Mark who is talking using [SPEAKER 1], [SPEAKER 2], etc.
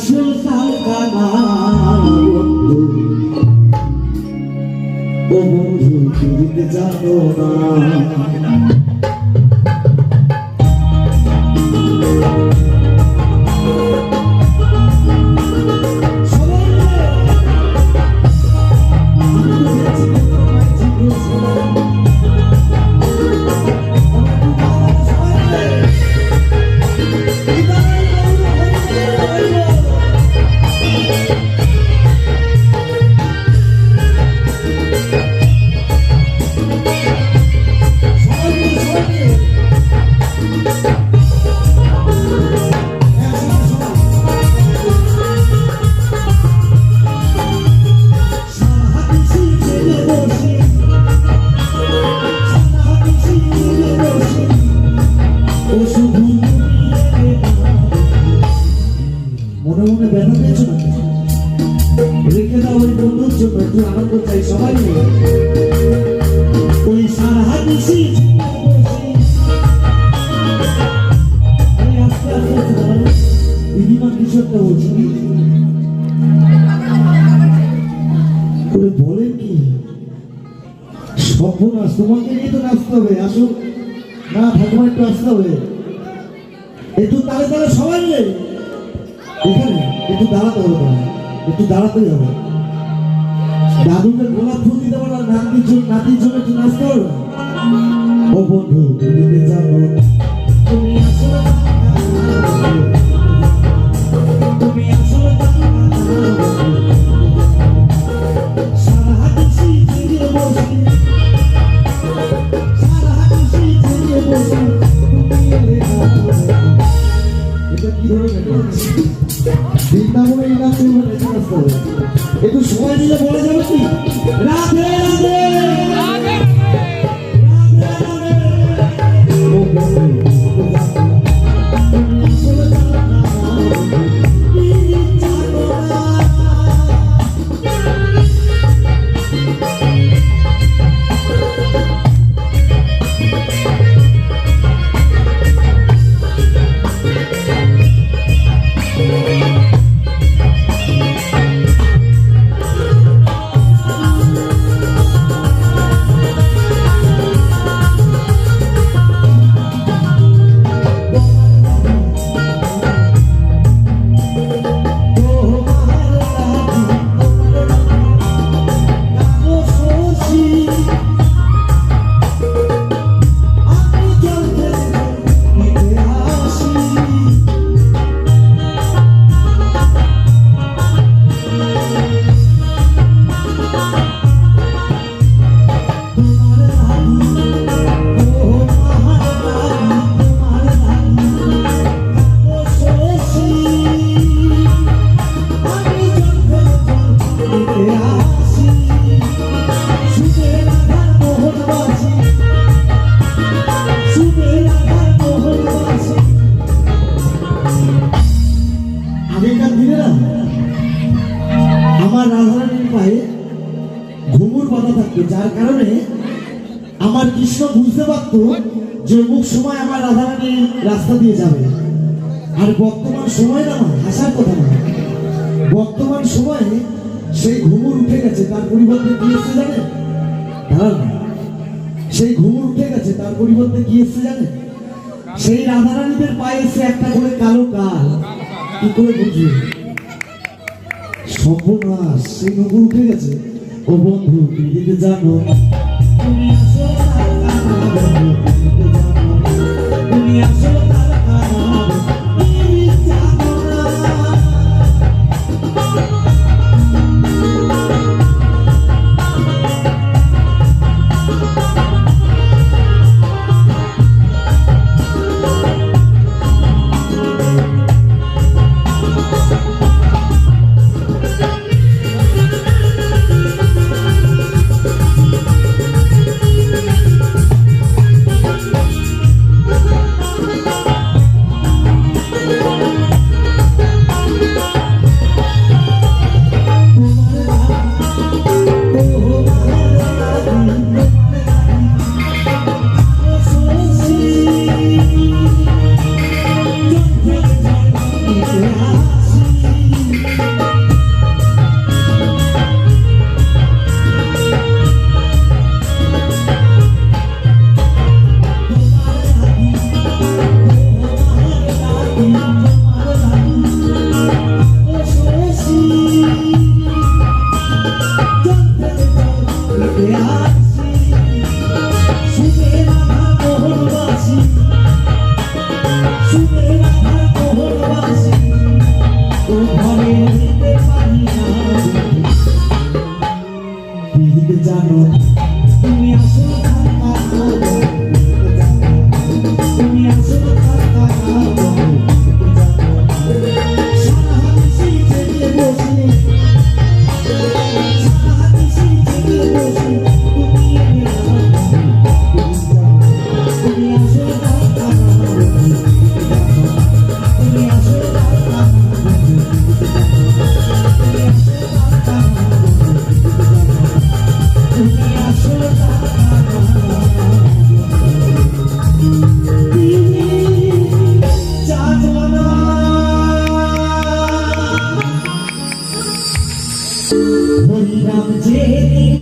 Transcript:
[SPEAKER 1] আসল কারখানা ও বন্ধু ফিরতে জানো না মনে মনে ব্যথা পেয়েছো না রেখে দাও ওই বন্ধুর জন্য একটু আনন্দ চাই সবাই মিলে ওই সারা হাদিসি আস্তে আস্তে দিদিমা কিছু একটা বলছি বলেন কি সর্বনাশ তোমাকে নিয়ে তো নাচতে হবে আসো না ভগবান একটু আসতে হবে একটু তালে তালে সবাই মিলে এখানে একটু দাঁড়াতে হবে একটু দাঁড়াতেই হবে দাদুকে গোলাপ ফুল দিতে পারো নাতির জন্য একটু নাচতে পারো ও বন্ধু দিতে যাবো তুমি আসলে তুমি আসলে সারা হাদিসি ছেড়ে বসে সারা হাদিসি ছেড়ে বসে এটা কি ধরনের বৃন্দাবনে এই নাচ চলবে না নাচতে হবে একটু সময় দিলে বলে যাবে কি রাধে রাধে রাধে আগেকার দিনে না আমার রাধারানীর পায়ে ঘুঙুর বাঁধা থাকতো যার কারণে আমার কৃষ্ণ বুঝতে পারত যে অমুক সময় আমার রাধারানী রাস্তা দিয়ে যাবে আর বর্তমান সময় না হাসার কথা না বর্তমান সময়ে সেই ঘুঙুর উঠে গেছে তার পরিবর্তে কি এসছে জানেন সেই ঘুঙুর উঠে গেছে তার পরিবর্তে কি এসছে জানেন সেই রাধারানীদের পায়ে এসে একটা করে কালো কাল কি করে বুঝবে সর্বনাশ সেই ঘুঙুর উঠে গেছে ও বন্ধু দিতে জানো তুমি আসলে তোমার জাদু এসো এসি যন্ত্রে চলতে আসি সুখে রাধা মোহনবাসী সুখে রাধা মোহনবাসী ও ঘরে রইতে পারি না বিহিত জানো তুমি আসল থাকা তুমি আসল থাকা সারা হাসি থেকে বসে সারা হাসি থেকে বসে তুমি তুমি আসল থাকা তুমি আসল থাকা হরিনাম যে